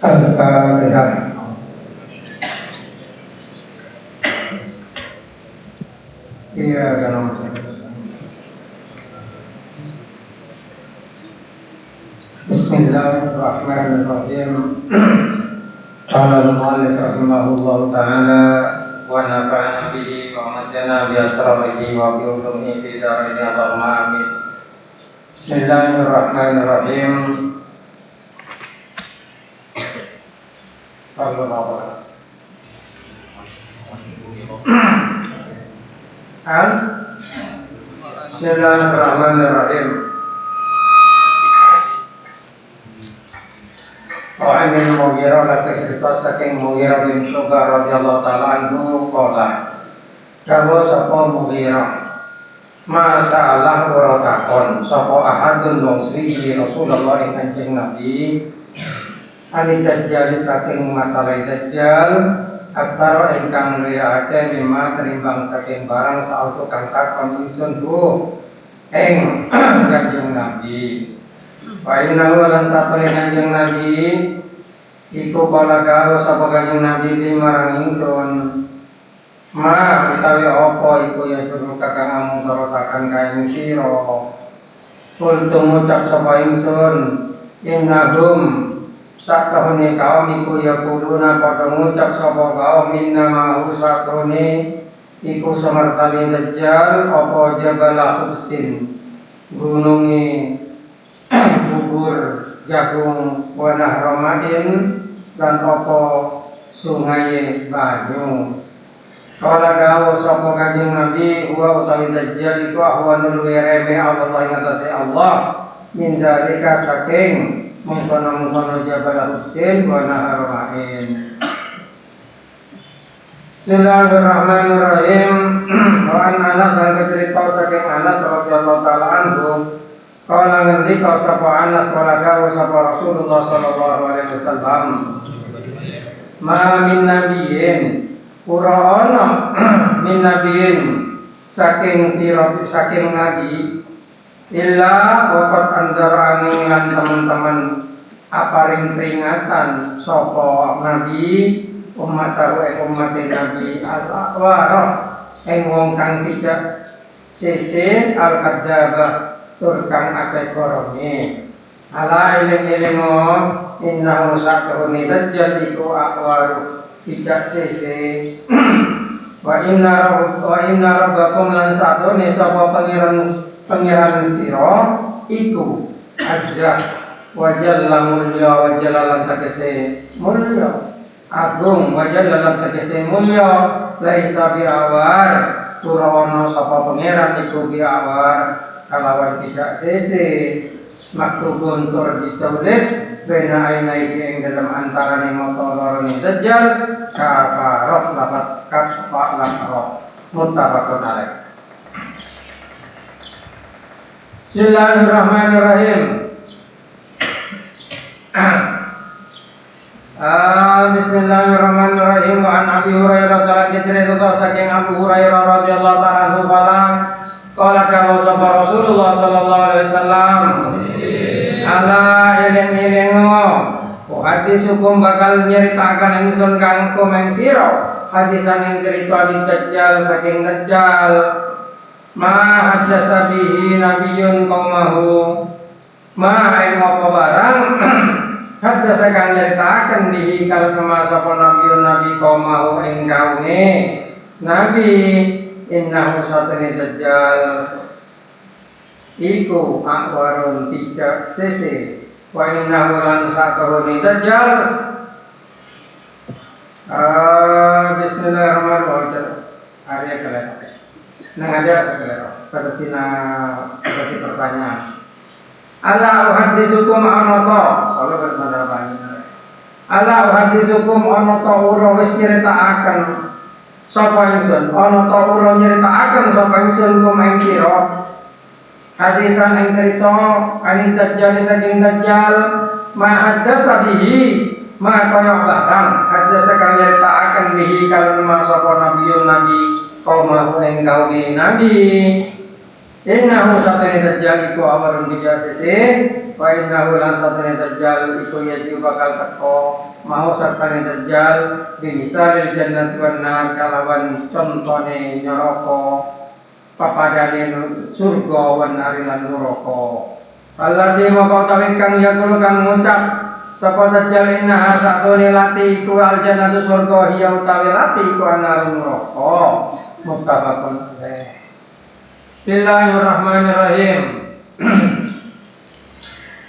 Al-Fatihah. Iya kan. Bismillahirrahmanirrahim. Qala al-mu'allif rahimahullahu ta'ala wa nafa'ana bihi wa majjana bi asrarihi wa bi ulumihi fi darain Allahumma amin. Bismillahirrahmanirrahim. Bismillahirrahmanirrahim. Wa'anil Mughirah laki cerita saking Mughirah bin Syu'bah radhiyallahu ta'ala anhu qala Dawa sapa Mughirah masalah ora takon sapa ahadun muslihi Rasulullah kanjeng Nabi Ali Dajjal saking masalah Dajjal Aktara ingkang riake lima terimbang saking barang saautu kang takon ingsun bu ing kanjeng Nabi wa inna lan sapane kanjeng Nabi iku kala karo sapa kanjeng Nabi di marang ingsun ma utawi apa iku ya juru kakang amung karotakan kaing sira kultu ngucap sapa ingsun innahum sakahune kaum iku ya kuluna padha ngucap sapa kaum inna ma'u sakone iku samartani Dajjal apa Jabal Hubsin gununge gugur jagung wanah Ramadin dan apa sungai banyu. Kala dawuh sapa kanjeng Nabi huwa utawi Dajjal iku ahwanul wireme Allah ing atase Allah min dalika saking mengkono-mengkono Jabal Hubsin wanah Ramadin. Bismillahirrahmanirrahim. Wa an Anas dan cerita saking Anas radhiyallahu ta'ala anhu kala ngendika sapa Anas kala dawuh sapa Rasulullah sallallahu alaihi wasallam ma min nabiyyin ora ana min nabiyyin saking nabi illa waqad andara angin lan teman-teman aparing peringatan sapa nabi umat nabi al-aqwarah ing wong kang bijak sese al-kadzabah tur kang akeh korone ala eling-elingo innahu sakune Dajjal iku aqwaru bijak sese wa inna rabbakum lan sadone sapa pangeran sira iku ajra wa jalla mulya wa jalalan tegese mulya agung wa jalalan tegese mulya laisa bi awar surawana sapa pangeran iku bi awar kalawan bisa sese maktubun tur ditulis bena ainai ing dalam antaraning mata lorone Dajjal kafarot lapat kafarot muttafaqun alaih. Bismillahirrahmanirrahim. Bismillahirrahmanirrahim. Wa an Abi Hurairah radhiyallahu saking Abu Hurairah radhiyallahu ta'ala anhu qala dawu sapa Rasulullah sallallahu alaihi wasallam ala eling-elingo hadis hukum bakal nyeritakan ingsun kang komeng sira hadisan ing cerita Dajjal saking Dajjal ma hadasa bihi nabiyyun qaumahu ma ing apa barang hadasa kang nyeritakan bihi kal kama sapa nabiyyun nabi qaumahu ing kaume nabi innahu satene Dajjal iku akwarun bijak sese wa innahu lan satene Dajjal bismillahirrahmanirrahim Arya kalian nang ada sekelero seperti pertanyaan ala uhaditsukum anata solo bermanabani ala uhaditsukum anata ora wis nyritakaken sapa ingsun ana ta ora nyeritakaken sapa ingsun kumeng sira hadisan ing cerita anin Dajjal saking Dajjal ma haddasa bihi ma kaya barang haddasa kang nyeritakaken bihi kalun ma sapa nabiyun nabi kaum ing kaum nabi innahu satene Dajjal iku amarun bijasese Wa innahu lan satune dajjal iku yati bakal teko mau sartane dajjal bimisalil jannati wan nar kalawan contone neraka papadane surga wan nar lan neraka. Alladzi maka utawi kang yakul kang ngucap sapa dajjal inna satune lati iku al jannatu surga hiya utawi lati iku anar neraka. Muttafaqun alaih. Bismillahirrahmanirrahim.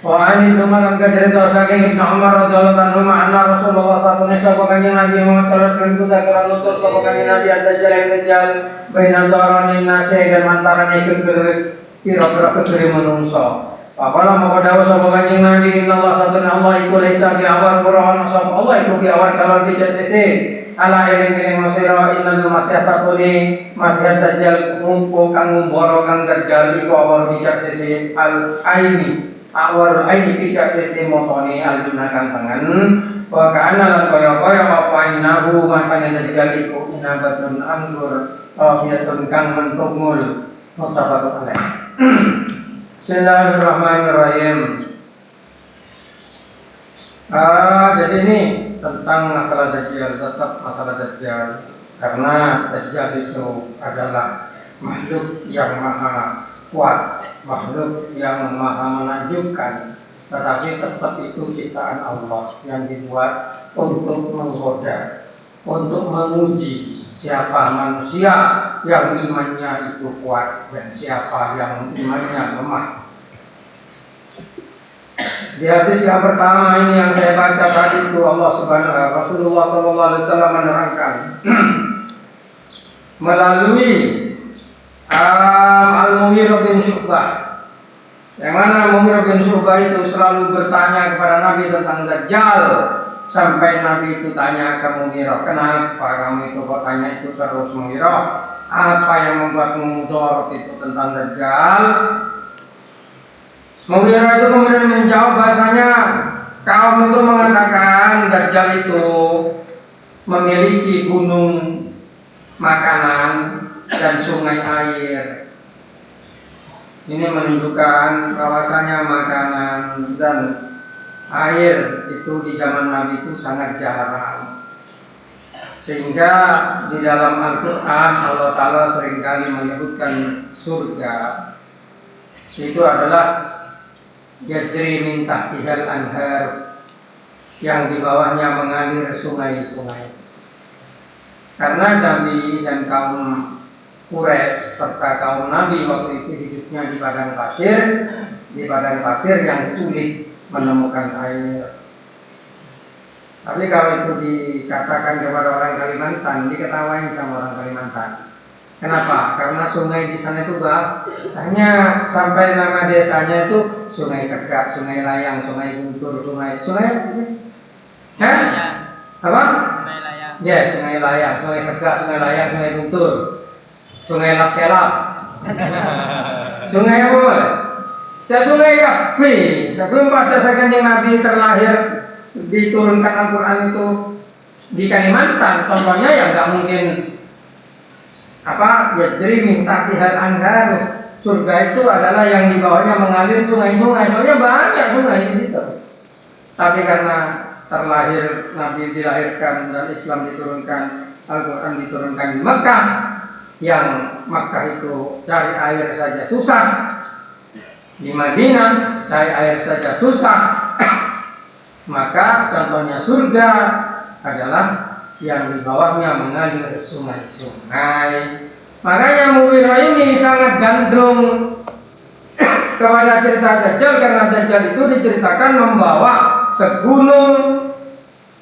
Wa ani Umar cerita saking Ibnu Umar radhiyallahu anhu anna Rasulullah sallallahu alaihi wasallam kanjeng Nabi Muhammad sallallahu alaihi wasallam kutakan nutur sapa kanjeng Nabi dajjal baina darani nase dan antarane kira-kira kekiri manungsa. Apala maka dawuh sapa kanjeng Nabi innallaha satuna Allah iku laisa bi awal Qur'an sapa Allah iku bi awal kalau tidak sisi ala eling-eling masira innal masyasatuni masyad dajjal ngumpul kang ngumbara kang dajjal iku awal bijak sisi al aini awal aini bijak sisi motone al gunakan tangan wa kana lan kaya-kaya apa inahu makane dajjal iku inabatun anggur tawiyatun kang mentumul muttafaqun alaih. Bismillahirrahmanirrahim. Jadi ini tentang masalah dajjal, tetap masalah dajjal karena dajjal itu adalah makhluk yang maha kuat, makhluk yang maha menakjubkan, tetapi tetap itu ciptaan Allah yang dibuat untuk menggoda, untuk menguji siapa manusia yang imannya itu kuat dan siapa yang imannya lemah. Di hadis yang pertama ini yang saya baca tadi itu Rasulullah sallallahu alaihi wasallam menerangkan melalui Al-Mughirah bin Syu'bah, yang mana Mughirah bin Syu'bah itu selalu bertanya kepada Nabi tentang Dajjal. Sampai Nabi itu tanya ke Mughirah, kenapa kamu itu kok tanya itu terus Mughirah? Apa yang membuatmu mudorot itu tentang Dajjal? Mughirah itu kemudian menjawab bahasanya kaum itu mengatakan Dajjal itu memiliki gunung makanan dan sungai air. Ini menunjukkan bahwasanya makanan dan air itu di zaman Nabi itu sangat jarang, sehingga di dalam Al-Quran Allah Ta'ala seringkali menyebutkan surga itu adalah yajri min tahtihal anhar, yang di bawahnya mengalir sungai-sungai. Karena Nabi dan kaum Quraisy serta kaum Nabi waktu itu hidupnya di padang pasir yang sulit menemukan air. Tapi kalau itu dikatakan kepada orang Kalimantan, diketawain sama orang Kalimantan. Kenapa? Karena sungai di sana itu hanya sampai nama desanya itu Sungai Segak, Sungai Layang, Sungai Guntur, Sungai apa? Sungai Layang. Ya, Sungai Layang, Sungai Segak, Sungai Layang, Sungai Guntur, Sungai Lap-Kelap. Sungai apa boleh? Sungai Kabe. Tapi pada saat Kanjeng Nabi terlahir diturunkan Al-Quran itu di Kalimantan, contohnya yang nggak mungkin yajri min tahtihal anhar. Surga itu adalah yang di bawahnya mengalir sungai-sungai. Soalnya banyak sungai di situ. Tapi karena terlahir Nabi dilahirkan dan Islam diturunkan, Al-Quran diturunkan di Mekah, yang Mekah itu cari air saja susah. Di Madinah cari air saja susah. Maka contohnya surga adalah yang di bawahnya mengalir sungai-sungai. Makanya Mughirah ini sangat gandrung kepada cerita Dajjal, karena Dajjal itu diceritakan membawa segunung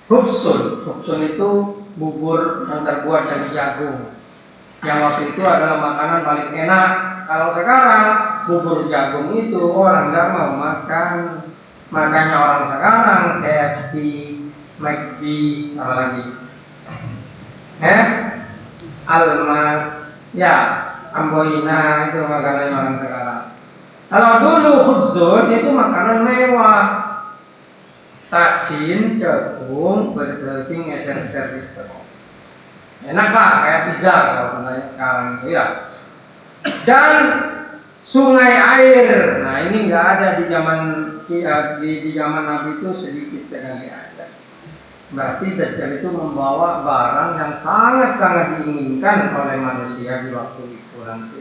hubsun. Hubsun itu bubur yang terbuat dari jagung, yang waktu itu adalah makanan paling enak. Kalau sekarang bubur jagung itu orang nggak mau makan. Makanya orang sekarang KFC, McD, apa lagi? Almas, ya, Amboina itu makanan orang sekarang. Kalau dulu khubzun itu makanan mewah, takjin, jagung, berdaging, eser-eser gitu. Enak lah, kayak pizza kalau katanya sekarang itu ya. Dan sungai air. Nah ini nggak ada di zaman di zaman Nabi itu sedikit sekali ada. Berarti Dajjal itu membawa barang yang sangat-sangat diinginkan oleh manusia di waktu itu nanti.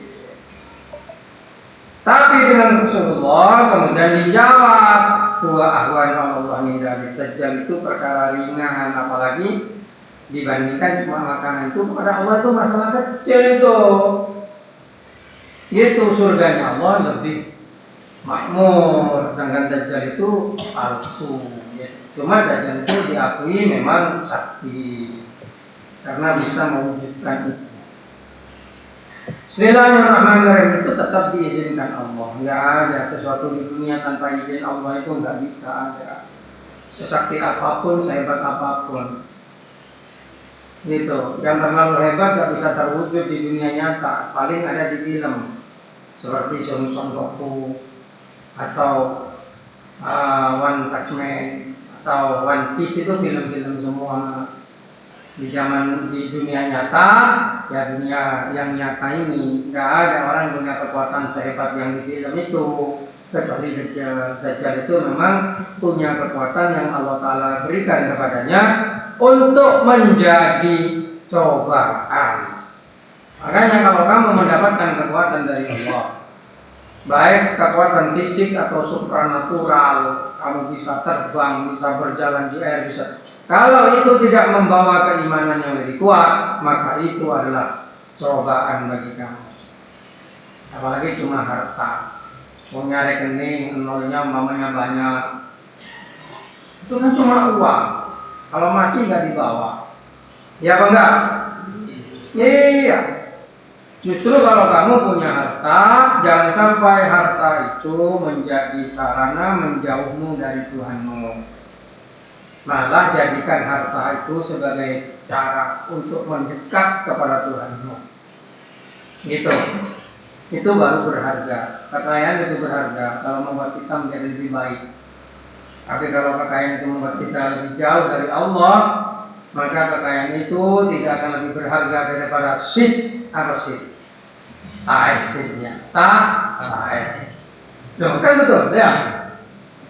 Tapi dengan Rasulullah kemudian dijawab, huwa ahwan Allah min dzalik. Dajjal itu perkara ringan, apalagi dibandingkan cuma makanan itu kepada Allah itu masalah kecil itu. Gitu, surganya Allah lebih makmur, sedangkan Dajjal itu palsu. Cuma Dajjal itu diakui memang sakti karena bisa mewujudkan itu. Bismillahirrahmanirrahim itu tetap diizinkan Allah. Enggak ada sesuatu di dunia tanpa izin Allah, itu enggak bisa ada. Sesakti apapun, sehebat apapun. Gitu. Yang terlalu hebat enggak bisa terwujud di dunia nyata, paling ada di film. Seperti Son Goku atau One Punch Man atau One Piece, itu film-film semua. Di dunia nyata, ya dunia yang nyata ini nggak ada orang punya kekuatan sehebat yang di film itu kecuali Dajjal. Dajjal itu memang punya kekuatan yang Allah Ta'ala berikan kepadanya untuk menjadi cobaan. Makanya kalau kamu mendapatkan kekuatan dari Allah, baik kekuatan fisik atau supranatural, kamu bisa terbang, bisa berjalan di air, bisa. Kalau itu tidak membawa keimanan yang lebih kuat, maka itu adalah cobaan bagi kamu. Apalagi cuma harta, punya rekening nolnya umpamanya banyak, itu kan cuma uang. Kalau mati nggak dibawa, ya apa enggak? Iya. Justru kalau kamu punya harta, jangan sampai harta itu menjadi sarana menjauhmu dari Tuhanmu. Malah jadikan harta itu sebagai cara untuk mendekat kepada Tuhanmu. Gitu. Itu baru berharga. Kekayaan itu berharga kalau membuat kita menjadi lebih baik. Tapi kalau kekayaan itu membuat kita lebih jauh dari Allah, maka kekayaan itu tidak akan lebih berharga daripada syirk. Apa syirk? Syirknya. Loh, kan betul ya.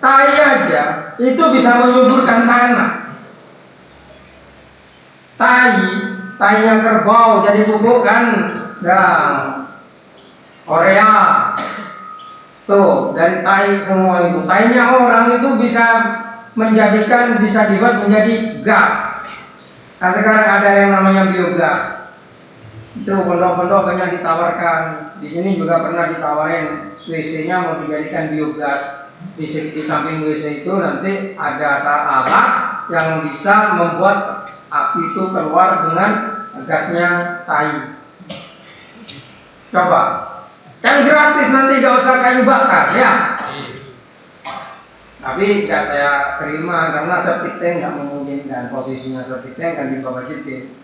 Tai aja itu bisa menyuburkan tanah. Tainya kerbau jadi pupuk kan, dan Korea tuh dari tai semua itu. Tainya orang itu bisa dibuat menjadi gas. Nah sekarang ada yang namanya biogas. Itu pondok-pondok banyak ditawarkan. Di sini juga pernah ditawarin WC-nya mau dijadikan biogas. Di samping WC itu nanti ada alat yang bisa membuat api itu keluar dengan gasnya tai. Coba, kan gratis, nanti gak usah kayu bakar ya. Tapi gak saya terima karena septic tank gak memungkinkan. Posisinya septic tank kan di bawah jeding.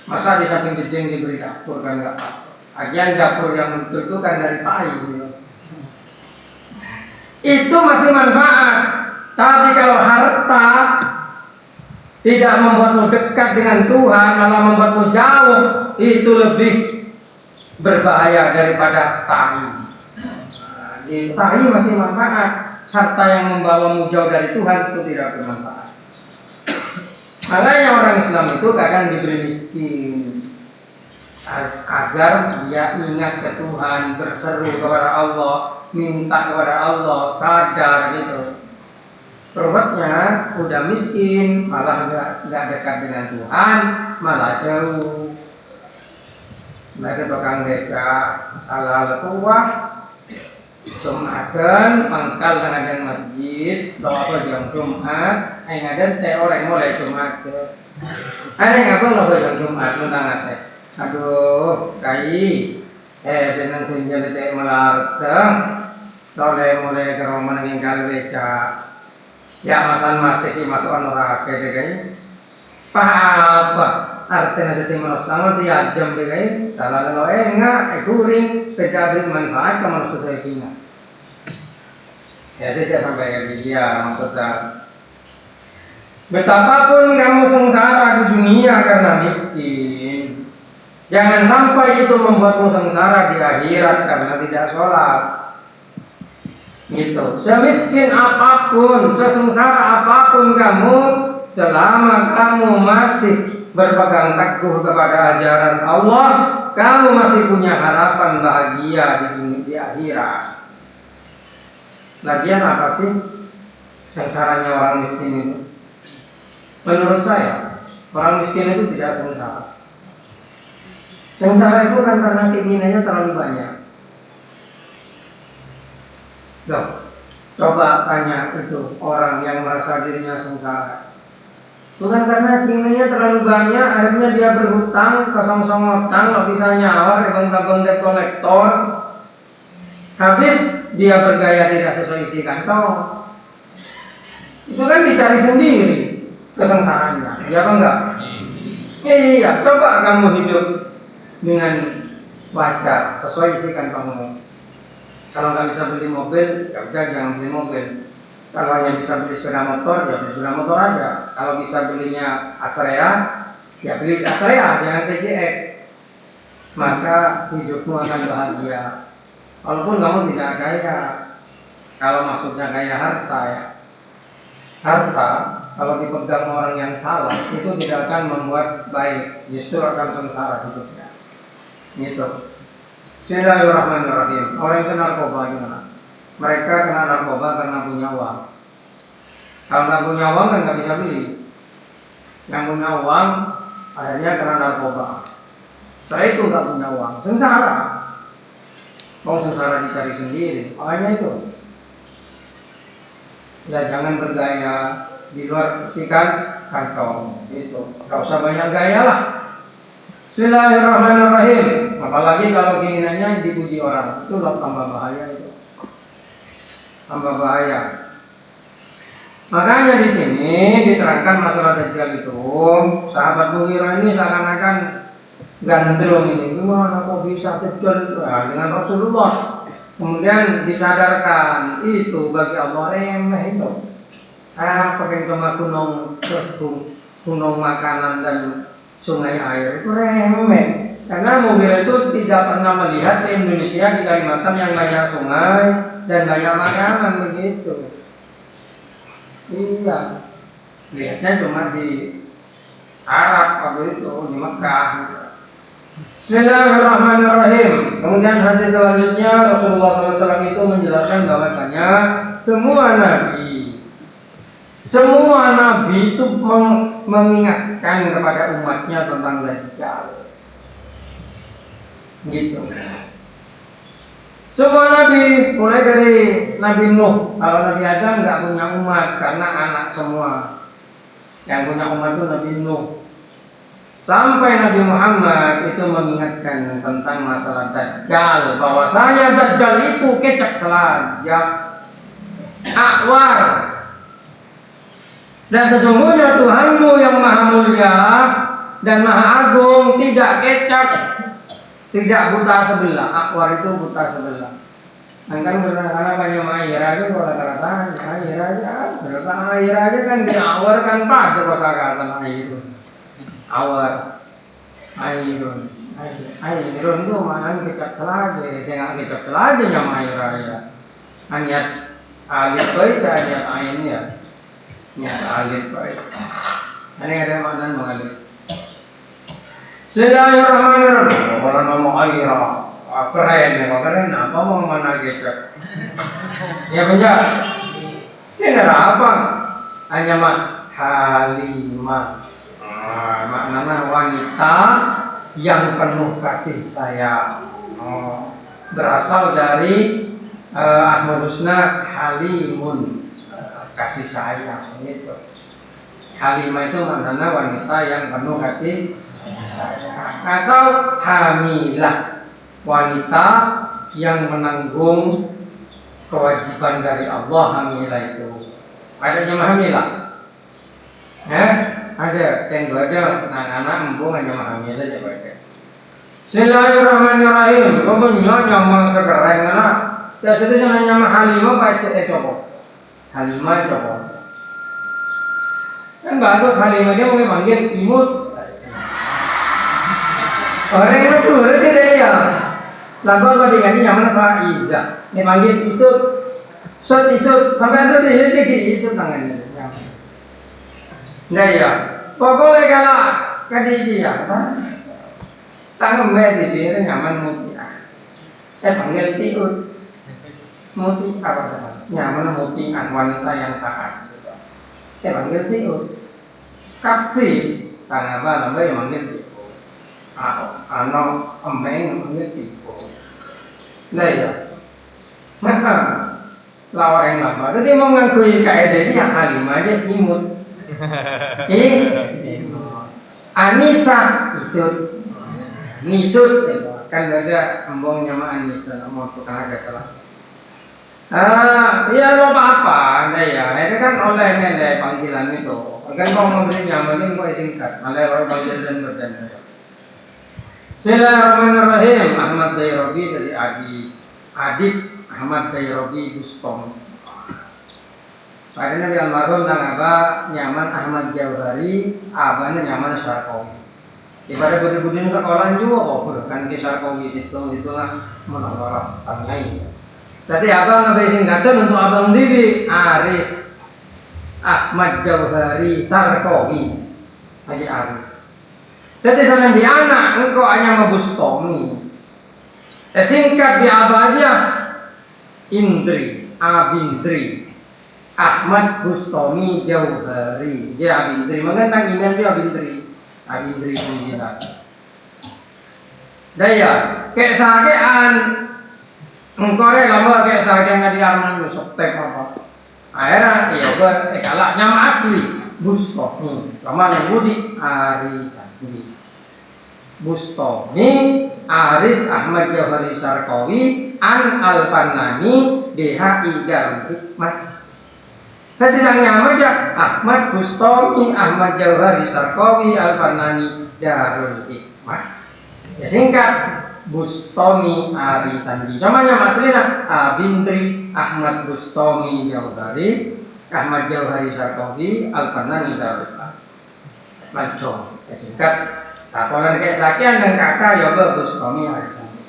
Masa di samping jeding diberi dapur kan gak apa. Agian dapur yang itu kan dari tai gitu. Itu masih manfaat. Tapi kalau harta tidak membuatmu dekat dengan Tuhan, malah membuatmu jauh, itu lebih berbahaya daripada tai. Tai masih manfaat. Harta yang membawamu jauh dari Tuhan itu tidak bermanfaat. Makanya orang Islam itu kadang diberi miskin agar dia ingat ke Tuhan, berseru kepada Allah, minta kepada Allah, sadar gitu. Perbuatnya udah miskin, malah nggak dekat dengan Tuhan, malah jauh. Mereka tukang beca, salah letua, Jumatan, pangkal dengan masjid, bawa jam Jumat, ada saya orang mulai Jumat. Ada ngapa lo jam Jumat mentangat? Aduh, kai, dengan tunjuk saya melarang, mulai ke rumah nengin kalbeca. Ya masalah mati masuk neraka deh. Apa artinya jadi manusia dia jam deh. Salah kalau enggak kuring beda bermanfaat ke manusia kita. Jadi saya sampaikan dia maksudnya. Betapapun kamu sengsara di dunia karena miskin, Jangan sampai itu membuatmu sengsara di akhirat karena tidak sholat. Gitu. Semiskin apapun, sesengsara apapun kamu, selama kamu masih berpegang teguh kepada ajaran Allah, kamu masih punya harapan bahagia di dunia di akhirat. Lagian apa sih sengsaranya orang miskin itu? Menurut saya, orang miskin itu tidak sengsara. Sengsara itu kan karena keinginannya terlalu banyak. Loh, coba tanya itu orang yang merasa dirinya sengsara. Bukan karena keinginannya terlalu banyak, akhirnya dia berhutang, kosong-kosong hutang, nggak bisa nyawa, kagum debt kolektor. Habis dia bergaya tidak sesuai isi kantong. Itu kan dicari sendiri kesengsaraannya, ya apa enggak? Iya, coba kamu hidup dengan wajar, sesuai isi kantongmu. Kalau nggak bisa beli mobil, ya udah jangan beli mobil. Kalau hanya bisa beli sepeda motor, ya beli sepeda motor aja. Kalau bisa belinya Astrea, ya beli Astrea, jangan TCX. Maka hidupmu akan bahagia. Walaupun kamu tidak kaya. Kalau maksudnya kaya harta ya. Harta, kalau dipegang orang yang salah, itu tidak akan membuat baik. Justru akan sengsara hidupnya. Gitu. Bismillahirrahmanirrahim. Orang yang kena narkoba gimana? Mereka kena narkoba karena punya uang. Kalau nggak punya uang kan nggak bisa beli. Yang punya uang akhirnya kena narkoba. Setelah itu nggak punya uang, sengsara. Mau sengsara dicari sendiri. Makanya itu. Ya jangan bergaya di luar isikan kantong. Itu. Nggak usah banyak gaya lah. Bismillahirrahmanirrahim. Apalagi kalau keinginannya dipuji orang, itu tambah bahaya itu. Tambah bahaya. Makanya di sini diterangkan masalah Dajjal itu. Sahabat Mughirah ini seakan-akan gandrung ini. Gimana kok bisa Dajjal itu? Nah, dengan Rasulullah. Kemudian disadarkan itu bagi Allah remeh itu. Pakai cuma gunung makanan dan sungai air itu remeh. Karena Mughirah itu tidak pernah melihat di Indonesia di Kalimantan yang banyak sungai dan banyak makanan begitu. Iya, lihatnya cuma di Arab waktu itu di Mekah. Bismillahirrahmanirrahim. Kemudian hadis selanjutnya Rasulullah SAW itu menjelaskan bahwasanya semua nabi itu mengingatkan kepada umatnya tentang Dajjal. Gitu. Semua nabi, mulai dari Nabi Nuh. Kalau Nabi Adam nggak punya umat karena anak semua. Yang punya umat itu Nabi Nuh. Sampai Nabi Muhammad itu mengingatkan tentang masalah Dajjal, bahwasanya Dajjal itu kecak selajak, akwar. Dan sesungguhnya Tuhanmu yang maha mulia dan maha agung tidak kecak, tidak buta sebelah. Akwar itu buta sebelah. Kan karena banyak air aja kalau kata air aja, berapa air aja kan diawar kan pada kosakata air itu. Awar airun itu mana kecap selada, saya nggak kecap selada yang air aja. Ayat alif baca ayat ain ya, ayat alif baca. Ini ada makna mengalir. Bismillahirrahmanirrahim. Kalau nama air, keren apa mau mana kecap? Ya benar. Ini ada apa? Hanya mak Halimah. Maknanya wanita yang penuh kasih sayang. Berasal dari Asmaul Husna Halimun, kasih sayang itu. Halimah itu maknanya wanita yang penuh kasih sayang. Atau hamilah, wanita yang menanggung kewajiban dari Allah. Hamilah itu ada jemaah hamilah. Ada, yang ada anak-anak embung hanya memahami aja baik. Bismillahirrahmanirrahim. Kemudian nyamang sekarang mana? Saya sudah nyama Halimah baca coba. Halimah coba. Kan bagus Halimah dia mau panggil imut. Orang itu berarti dia ya. Lagu apa dengan nyaman Faiza. Ini panggil isut. Isut. Sampai isut dia jadi isut tangannya. Nah ya. Pokoknya kalau kadi dia apa? Tangan di dia nyaman mutia. Panggil tiut. Muti apa teman? Nyaman muti wanita yang taat. Panggil tiut. Tapi tangan apa namanya manggil tiut. Ano embeng manggil tiut. Nah ya. Maka lawa yang lama. Jadi mau ngakui kaidah yang halimah aja imut. Anissa isut. Nisut kan ada embong nama Anissa mau tukang agak salah. Ya lo apa ada ya. Itu kan oleh panggilan itu. Kan mau memberi nyaman itu singkat. Oleh orang panggilan dan berdandan. Bismillahirrahmanirrahim. Ahmad Dayrobi dari Adib Ahmad Dayrobi Bustom. Pada Nabi almarhum dan abah nyaman Ahmad Jauhari, abahnya nyaman Syarqawi. Ibadah budi-budi sekolah juga kan kisah Syarqawi itulah menolak tangai. Tadi abang nabi singkatan untuk abang Dibi Aris Ahmad Jauhari Syarqawi Haji Aris. Jadi saling di anak engkau hanya Mabustomi. Singkat di abah aja Indri Abindri Ahmad Bustomi Jauhari. Dia Abindri. Mengenang email dia Abindri 9. Daya, kayak sakean engkore lama kayak sakean ngadi arman soktek apa. Akhirnya iya kalak nyama asli Bustomi. Lama yang budi Arisandi. Bustomi Aris Ahmad Jauhari Syarqawi An Al-Fannani DHI Darul Hikmah. Tadi nyaman aja Ahmad Bustomi Ahmad Jauhari Syarqawi Al-Fannani Darul Hikmah. Ya singkat Bustomi Arisandi. Namanya aslinya Abindri Ahmad Bustomi Jauhari Ahmad Jauhari Syarqawi Al-Fannani Darul Hikmah. Lancong. Ya singkat. Kalau kayak sakian dan kakak ya Bustomi Arisandi.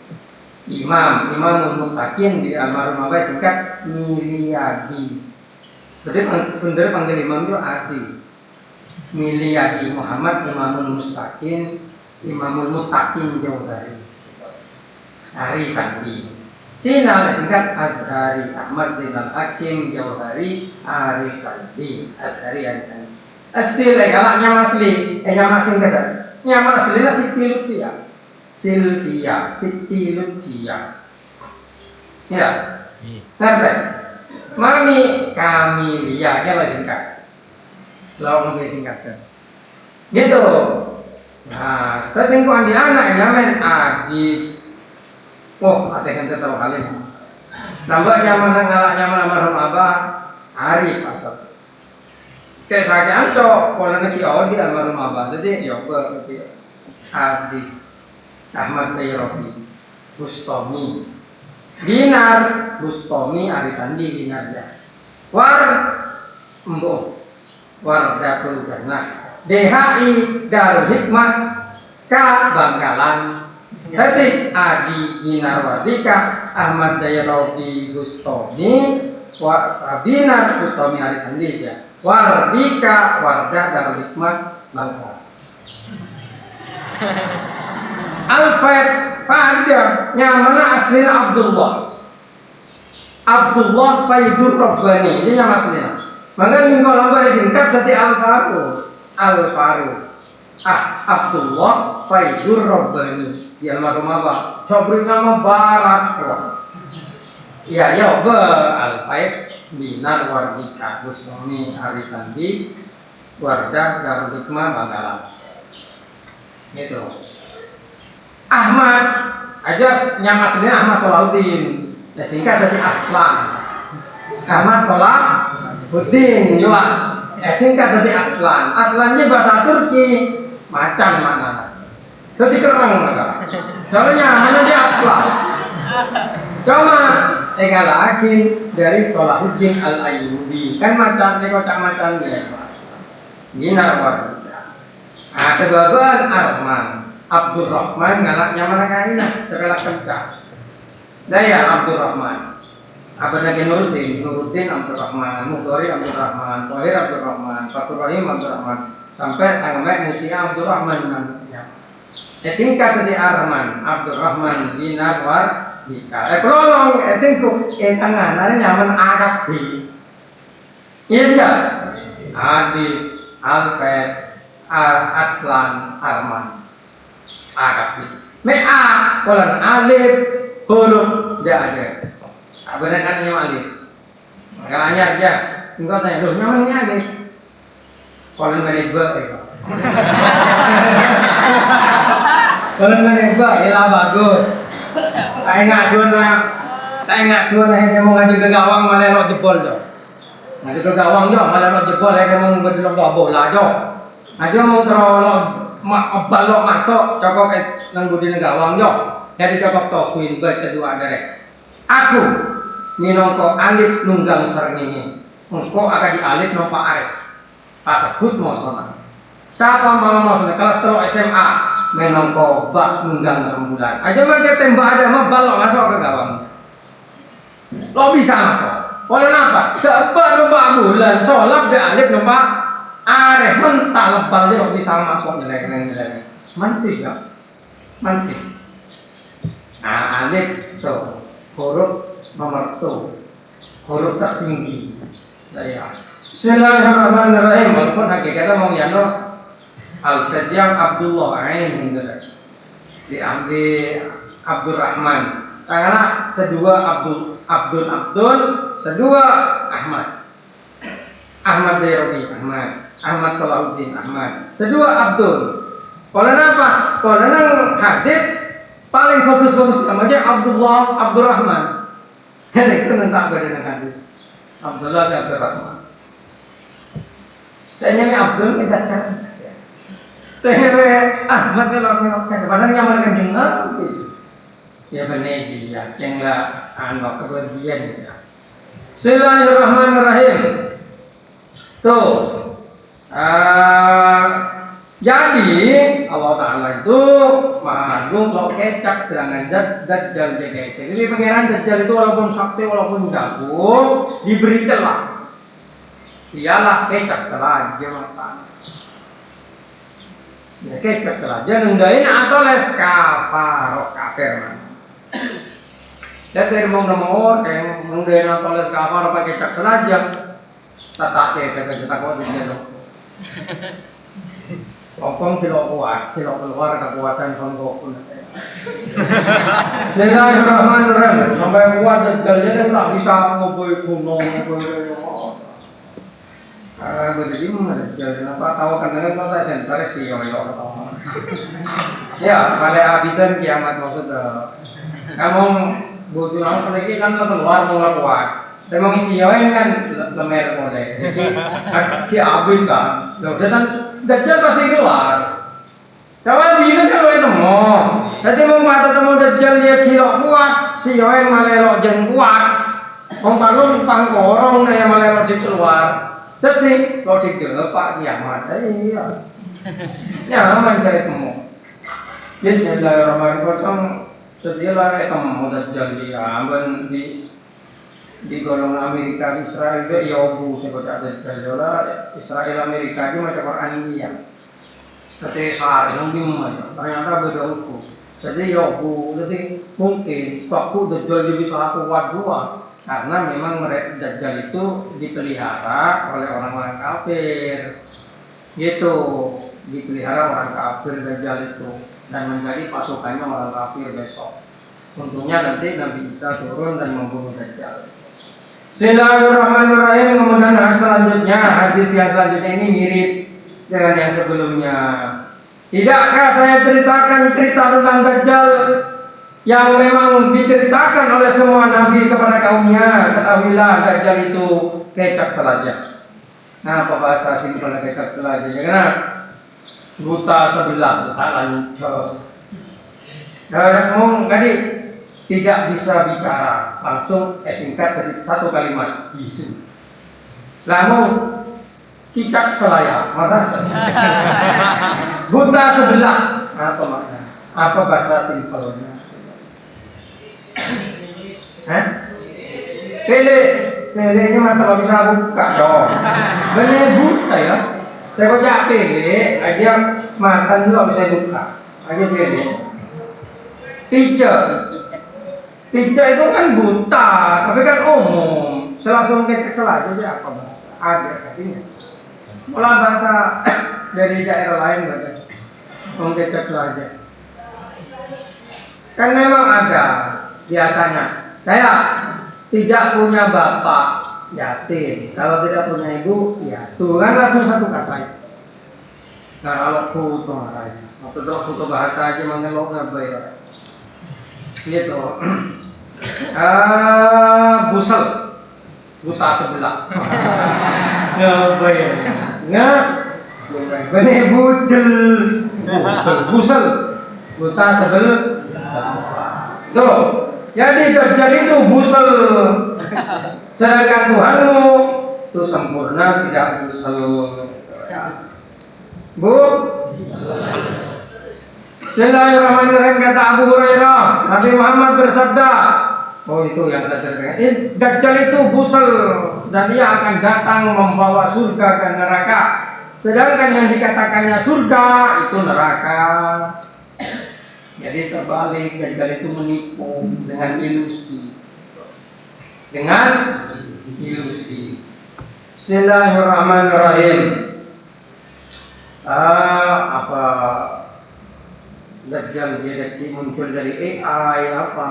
Imam Muttaqin di almarhum abah singkat Miliyadi. Jadi benar panggil imam itu Adi. Miliyadi Muhammad Imamul Mustaqim Imamul Muttaqin Jauhari Arisandi. Sinal singkat Azhari Ahmad Zainal Hakim Jauhari Arisandi. Azhari Arisandi. Asli galak nyama asli. Nyama singkat. Nyama aslinya Siti Lutfia. Ya. Ngerti? Mami Kamilia, dia masih singkat. Lawan lebih singkat. Gitu. Nah, ketengkuan di anak nyaman Adi. Ada yang tahu kali ini. Nambah nyaman ngalak nyaman almarhum abah Ari pasal. Kayak saya anto, kalau nanti di almarhum abah, jadi ya Adi Ahmad Dayrobi Bustomi. Dinar Bustomi Arisandi dinarnya. Wardatul Jannah. DHI Darul Hikmah Ka Bangkalan. Jadi Adi Dinar Wardika Ahmad Dayrobi Bustomi Binar Bustomi Arisandi ya. Wardika Wardah Darul Hikmah Bangkalan. Alfred pada nyamana aslinya Abdullah Faidur Rabbani. Ini nyama aslinya. Maka minggu lambat singkat jadi Al-Faru. Abdullah Faidur Rabbani. Di almarhum apa? Coba nama Barat. Ya Al-Faid Binar Wardika Bustomi Arisandi Wardah Darul Hikmah Bangkalan. Gitu. Ahmad aja nyama aslinya Ahmad Solahuddin. Ya singkat dari Aslan. Ahmad Solahuddin juga. Ya singkat dari Aslan. Aslannya bahasa Turki macam mana? Jadi kerang mana? Soalnya namanya dia Aslan. Cuma lagi dari Solahuddin Al-Ayyubi. Kan macam kocak macam dia. Binar Wardika. Sebabkan Arman. Abdurrahman galaknya mana kaina segala kencang. Daya Abdurrahman. Apa lagi Nuruddin Abdurrahman, Mudhari Abdurrahman, Thohir Abdurrahman, Fatur Rahim Abdurrahman, sampai tanggal Mutia Abdurrahman namanya. Singkat dari Arman Abdurrahman bin Anwar jika pelolong singkup tangan ada nyaman agak di iya Adi Alfred Aslan Arman agak di mea polan alif huruf dia ada benar kan yang alif kalau anyar aja engkau tanya loh nyamannya alif polan menebak kalau menebak ya bagus tak ingat dua yang mau ngaji ke gawang malah lo jebol jo ngaji ke gawang jo malah lo jebol yang mau berdua bola jo aja mau terlalu balok masuk cokok nang budi gawang jo jadi cokok tokuin kedua ada aku minongko alif nunggang serngingi engkau akan dialif nompa arif pasebut mau sana siapa mau sana kelas telo SMA minongko bak nunggang rembulan aja maka tembak ada mah balok masuk ke gawang lo bisa masuk oleh apa? Sebab nompa bulan solap di alif nompa arif mentah lebal dia lo bisa masuk nilai mantik ya mantik nah alif tuh huruf nomor 2 huruf tertinggi saya Bismillahirrahmanirrahim walaupun hakikatnya mau yano Al-Fajjam Abdullah Ain diambil Abdurrahman karena sedua Abdul sedua Ahmad Dayrobi Ahmad Salahuddin Ahmad sedua Abdul kalau apa? Kalau nang hadis paling bagus-bagus namanya Abdurrahman itu nanti dengan hadis Abdullah dan Abdurrahman saya nyampe Abdul kita sekarang saya nyampe Ahmad kalau padahal nyaman kanjeng Nabi ya benar ya yang lah anak kebagian ya Bismillahirrahmanirrahim tuh jadi Allah Ta'ala itu magung kalau kecap sedangkan Dajjal jaga kecap. Jadi pangeran Dajjal itu walaupun sakti walaupun jago diberi celah. Iyalah kecap salah aja mata. Ya kecap salah aja nunggain atau les kafir man. Saya dari mau kayak nunggain atau les kafar pakai kecap salah aja. Tak kita kau Dajjal. Opong kilo kuat, kilo keluar kekuatan songkok pun. Bismillahirrahmanirrahim. Sampai kuat Dajjalnya tak bisa ngobrol kuno. Begini mana Dajjal? Kenapa tahu kadang-kadang kau tak sentar sih yang itu. Ya, pada abidan kiamat maksudnya. Kamu butuh apa lagi kan keluar mau kuat. Memang isi yang kan lemer model. Jadi abid kan. Udah kan Dajjal pasti keluar. Kawan bilang kalau itu mau. Jadi mau kata temu Dajjal dia kilo kuat, si Yoen malelo jen kuat. Om palung pangkorong daya malelo jen keluar. Jadi logik dia Pak kiamat. Iya. Ya aman cari temu. Bismillahirrahmanirrahim. Sedialah ketemu Dajjal dia aman di golongan Amerika Israel itu ya obu sebut ada jalan Israel Amerika itu macam Quran ini ya tapi sehari nunggu ternyata beda hukum jadi ya obu jadi mungkin waktu Dajjal bisa kuat dua karena memang mereka Dajjal itu dipelihara oleh orang-orang kafir gitu dipelihara orang kafir Dajjal itu dan menjadi pasukannya orang kafir besok untungnya nanti Nabi Isa turun dan membunuh Dajjal. Bismillahirrahmanirrahim. Kemudian hadis yang selanjutnya ini mirip dengan yang sebelumnya. Tidakkah saya ceritakan cerita tentang Dajjal yang memang diceritakan oleh semua nabi kepada kaumnya? Ketahuilah Dajjal itu kecak saja. Nah, apa bahasa simpel kecak saja? Karena buta sebelah, buta lancar. Ngomong tadi tidak bisa bicara langsung singkat dari satu kalimat bisu. Lalu cicak selaya masa buta sebelah apa makna? Apa bahasa simpelnya? Hah? Pele ini mata nggak bisa buka dong. Pele buta ya. Saya kocak pele, aja mata itu nggak bisa buka. Aja pele. Teacher itu kan buta, tapi kan umum. Langsung kecek saja aja apa bahasa? Ada artinya. Malah bahasa dari daerah lain nggak ada. Kecek saja. Kan memang ada biasanya. Saya tidak punya bapak, yatim. Kalau tidak punya ibu, ya tuh kan langsung satu kata. Nah kalau foto marahnya, waktu itu foto bahasa aja mengelok nggak bayar. Gitu. Busel, buta sebelah. Nggak bayar. Nggak. Benih bucel, busel, buta sebelah. Tuh. Jadi Dajjal itu busel. Sedangkan Tuhanmu itu sempurna, tidak busel. Bu. Bismillahirrahmanirrahim, kata Abu Hurairah, Nabi Muhammad bersabda. Oh itu yang saya ceritakan. Dajjal itu busel dan dia akan datang membawa surga dan neraka. Sedangkan yang dikatakannya surga itu neraka. Jadi terbalik, Dajjal itu menipu dengan ilusi. Dengan ilusi. Bismillahirrahmanirrahim. Apa Dajjal jadi muncul dari AI apa?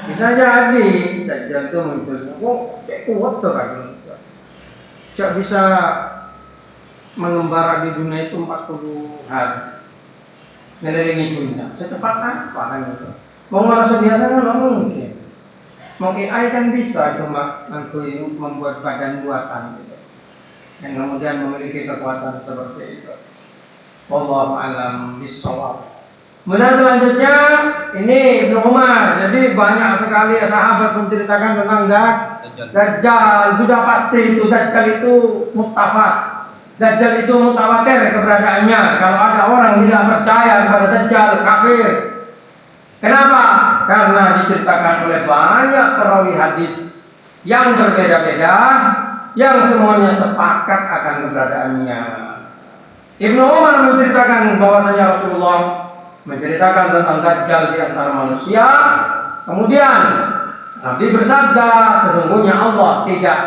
Bisa jadi Dajjal itu muncul. Oh, kayak kuat tuh kan. Cak bisa mengembara di dunia itu 40 hari. Ngelilingi dunia, secepat apa kan itu? Mau merasa biasa kan mungkin. Mau AI kan bisa cuma nanti membuat badan buatan gitu. Yang kemudian memiliki kekuatan seperti itu. Wallahu a'lam bishawab. Kemudian selanjutnya ini Ibnu Umar. Jadi banyak sekali sahabat menceritakan tentang Dajjal. Sudah pasti itu Dajjal itu muttafaq. Dajjal itu mutawatir keberadaannya. Kalau ada orang tidak percaya kepada Dajjal, kafir. Kenapa? Karena diceritakan oleh banyak perawi hadis yang berbeda-beda, yang semuanya sepakat akan keberadaannya. Ibnu Umar menceritakan bahwasanya Rasulullah menceritakan tentang Dajjal di antara manusia. Kemudian Nabi bersabda, sesungguhnya Allah tidak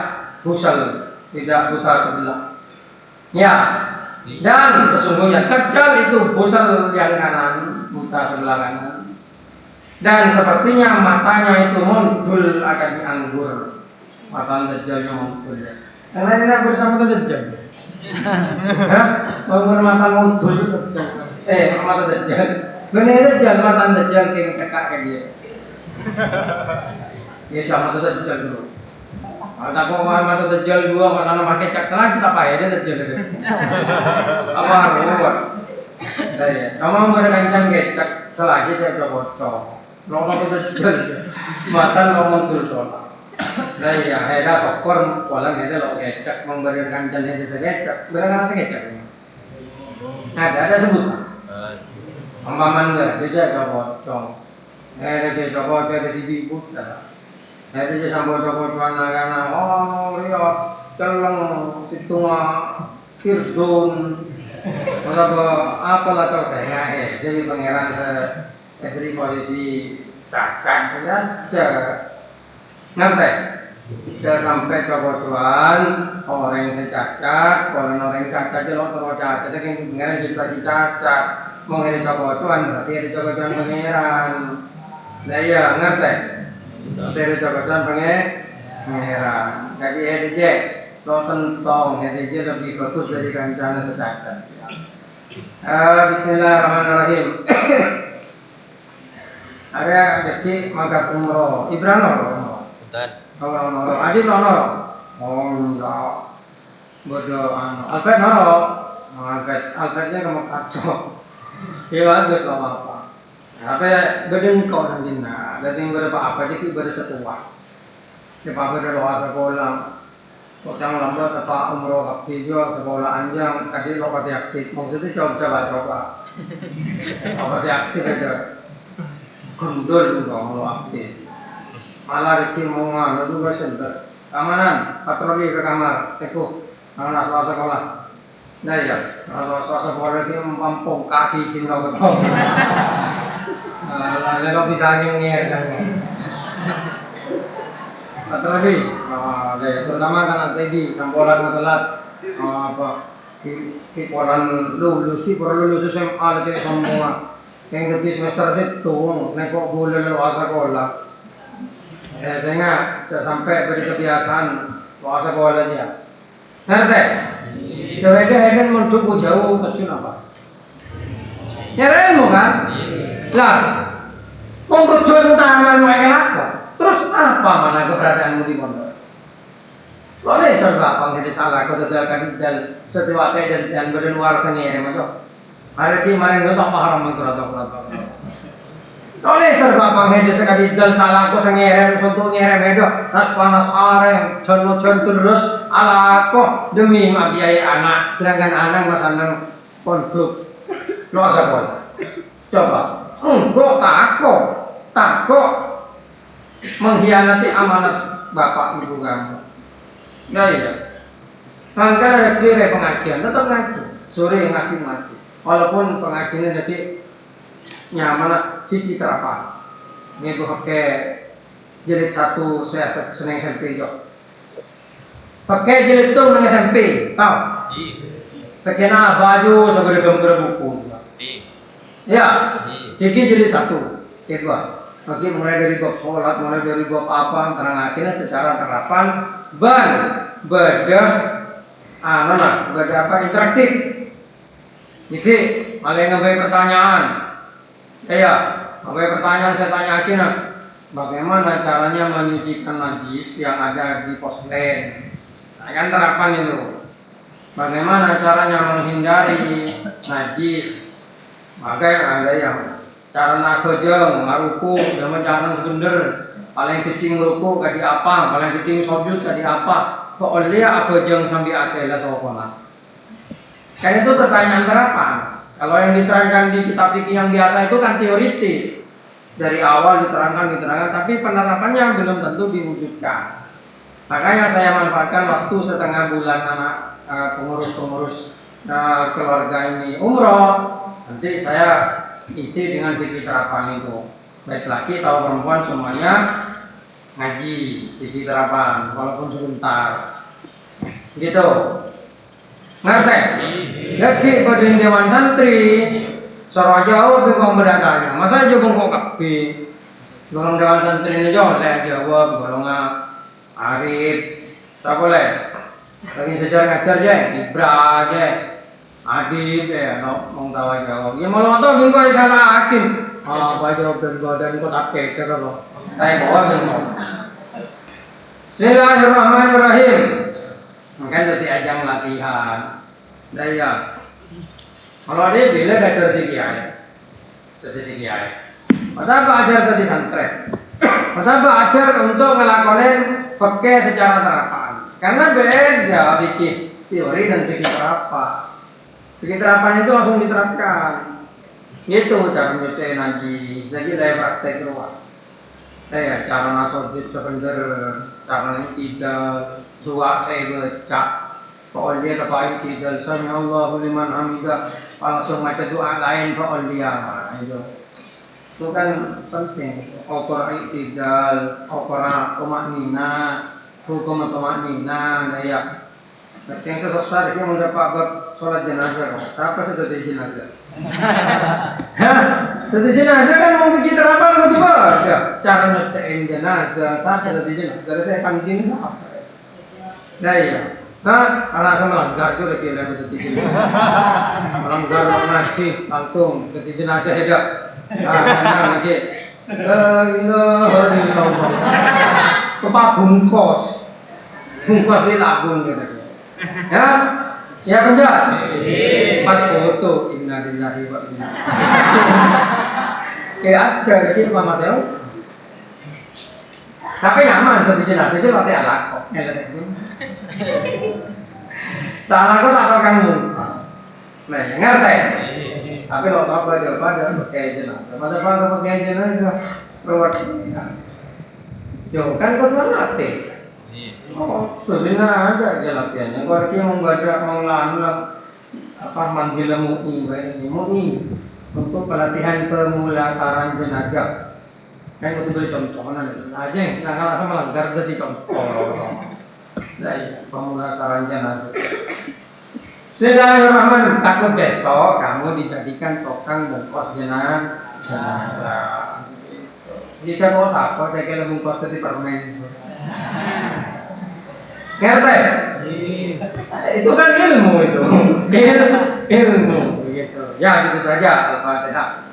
busel, tidak buta sebelah. Ya, dan sesungguhnya Dajjal itu busel yang kanan, buta sebelah kanan. Dan sepertinya matanya itu muncul akan dianggur. Mata Dajjalnya muncul. Yang lainnya bersama Dajjal. Hah? Mata muncul Dajjal. Mata Dajjal. Benar Dajjal, mata Dajjal yang cekak ke dia. Ya sama Dajjal dulu. Ada kok mata Dajjal dua masalah pakai cak salah kita apa ya dia Dajjal itu. Apa ruwet. Dari kamu mau kencang cak salah aja cak bocor. Lo mata Dajjal. Mata lo muncul soal. Nah ya, ada sokor walang ada lo kecak memberi kencang dia sekecak. Berapa sekecak? Ada sebutan. Paman enggak dia cak bocor. Ada bocor ada di bibut dah. Itu je sampai coba-coba nak ria celeng situnga kirdun apalah tahu saya jadi pangeran dari posisi cacat saja ngerti saya sampai coba-cobaan orang yang cacat orang cacat je lo terus cacat itu pangeran jadi lagi cacat mau ini coba-cobaan berarti ada coba-cobaan pangeran nah iya ngerti dari jabatan pangeran. Jadi EDJ lo tentang EDJ lebih bagus dari rencana sedakan. Bismillahirrahmanirrahim. Ada jadi mangkat umroh. Ibrahim noro. Betul. Kalau noro, Adil noro. Oh enggak. Bodoh Alfred noro. Alfrednya kamu kacau. Iya bagus apa. Apa gedeng kau nanti nak, gedeng berapa apa jadi bersatu wah. Siapa berdoa sekolah, orang lambat apa umroh aktif juga sekolah anjang, tadi lo kata aktif, maksudnya coba. Apa aktif aja. Gundul juga mau aktif. Malah Ricky mau nganu juga center. Keamanan, patroli ke kamar. Teko, anak swasta sekolah. Nah ya, kalau swasta sekolah itu mempampung kaki kita betul. Lalu bisa ngir kan. Patroli, terutama karena steady, sampolan telat. Apa? Kiporan lulus SMA lagi semua. Yang ketiga semester itu, nekok boleh lewat sekolah. Sehingga sampai beri kebiasaan lewat sekolah aja. Ngerti? Heden mencukup jauh kecil apa? Nyeremu kan? Lah, mau kecil itu taman mereka apa? Terus apa mana keberadaanmu di pondok? Boleh serba apa yang salah kau tegalkan dan setiap dan berluar sengir macam. Hari ini malam itu tak paham mengerat. Boleh serba apa yang sekali dal salah kau sengir untuk ngerem itu nas panas arem con terus ala kau demi biaya anak sedangkan anak masalah pondok lo sekolah. Coba, kau takut mengkhianati amanat bapak ibu kamu. Ya. Maka ada kira pengajian, tetap ngaji. Sore ngaji. Walaupun pengajiannya jadi nyaman, fikih terapan. Ini tuh pakai jilid 1 saya seneng SMP jo. Pakai jilid tuh neng SMP, tahu? Pakai baju sampai gambar buku. Ya, fikih jilid 1, kedua. Oke, mulai dari bab sholat, mulai dari bab apa, terang akhirnya secara terapan beda apa interaktif. Jadi malah ngambil pertanyaan. Ngambil pertanyaan saya tanya akhirnya, bagaimana caranya menyucikan najis yang ada di porselen? Nah, kan terapan itu. Bagaimana caranya menghindari najis? Maka ada yang cara nakojeng, ngaruku, zaman cara sebener, paling kecil ngeruku kadi apa, paling kecil sujud kadi apa, kok olia aku jeng sambil asela sopona. Kan itu pertanyaan terapan. Kalau yang diterangkan di kitab fikih yang biasa itu kan teoritis, dari awal diterangkan, tapi penerapannya belum tentu diwujudkan. Makanya saya manfaatkan waktu setengah bulan anak pengurus keluarga ini umroh, nanti saya isi dengan fikih terapan itu. Baik laki atau perempuan semuanya ngaji fikih terapan walaupun sebentar. Gitu. Ngerti? Jadi pada dewan santri Soro jawab ke beradanya. Masa aja bongkok kapi. Golong dewan santri ini jawab jawab golongan Arif. Tak boleh. Lagi sejarah ngajar aja, Ibra aja. Adib ya, mau tahu jawab. Ya malah tahu bingkai salah hakim. Apa jawab dari badan kau tak kekeh kalau. Saya bawa bingkai. Bismillahirrahmanirrahim. Mungkin jadi ajang latihan. Daya. Kalau dia bila dah cerdik kiai, cerdik kiai. Pertama ajar tadi santri. Pertama ajar untuk ngelakonin fikih secara terapan. Karena beda fikih teori dan fikih terapan. Fikih terapan itu langsung diterapkan. Gitu cara nyuciin najis. Lagi dari praktek luar. Cara nasojid sebentar, cara tidak suak saya becak. Kalau dia terbaik tidak, Sami Allahu liman hamidah. Langsung macam doa lain kalau dia. Itu kan penting. Opera tidak, opera tumaknina, hukum tumaknina, ya. Yang sesuatu dia mendapat sholat jenazah. Siapa sudah di jenazah? Sudah jenazah kan mau bikin terapan gitu pak? Ya, cara nyetain jenazah. Siapa sudah di jenazah? Saya panggil siapa? Nah iya. Nah, anak sama langgar itu lagi betul di jenazah. Langgar ngaji langsung ke jenazah aja. Nah, lagi. Bapak bungkos di lagun gitu. Ya penjara. Pas foto innalillahi wa inna ilaihi ajar iki Pak Mateo. Tapi nyaman jadi jenazah itu mati anak kok. Salah kok tak tahu kamu. Nah, ngerti. Tapi kalau apa dia pakai jenazah. Pada pakai jenazah perwakilan. Yo kan kau mati. Oh, tuh benar ada aja latihannya. Kalau dia mau ngelawan apa manggil MUI untuk pelatihan pemulasaran jenazah. Kan itu beri contohnya aja yang kalah sama langgar jadi contoh. Dari pemulasaran jenazah. Bismillahirrahmanirrahim. Takut besok kamu dijadikan tukang bungkus jenazah. Jadi saya takut saya kira bungkus dari permen. Ngerti? Itu kan ilmu itu. Ilmu begitu. Ya gitu saja Al-Fatihah.